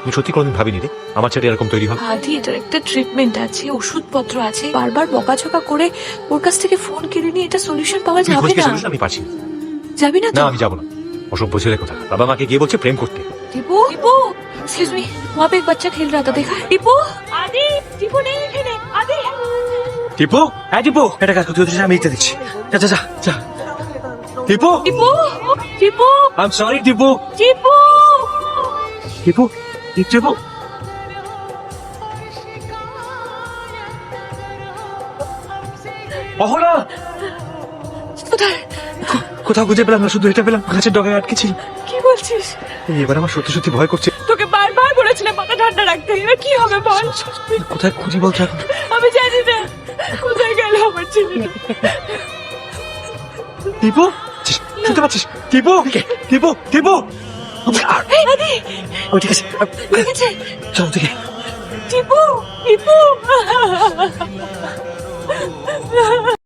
আমি সত্যি কোনোদিন ভাবিনি রে আমার ছেলে এরকম তৈরি হবে। আদি এটার একটা ট্রিটমেন্ট আছে, ওষুধপত্র আছে, বারবার বকাঝকা করে ওর কাছ থেকে ফোন কেড়ে নিয়ে এটা সলিউশন পাওয়া তুই যাবে খোঁজকে না। solution আমি পাচ্ছি না। যাবি না না তো? আমি যাবো না। অসভ্য ছেলে কোথা, বাবা মাকে গিয়ে বলছে প্রেম করতে। টিপু টিপু एक्सक्यूज मी, वहाँ पे एक बच्चा खेल रहा था, देखा? টিপু আদি, টিপু নেই এখানে। আদি টিপু, হ্যাঁ টিপু, এটা কাজ করতে হচ্ছে, আমি ইচ্ছা দিচ্ছি। যা যা যা যা। Tipu, Tipu Tipu I am sorry Tipu. Tipu Tipu, Tipu. Ahana, কোথায়? কোথাও খুঁজে পেলাম না, শুধু এটা পেলাম গাছের ডগায় আটকেছি। কি বলছিস? এবার আমার সত্যি সত্যি ভয় করছে। তোকে বারবার বলেছিলাম মাথা ঠান্ডা রাখতে, এবার কি হবে বল? কোথায় খুঁজি বলছো এখন? আমি জানি না কোথায় গেল আমার ছেলেটা। টিপু, শুনতে পাচ্ছিস? টিপু, টিপু, টিপু। এই আদি, ও ঠিক আছে, ঠিক আছে? চল থেকে। টিপু টিপু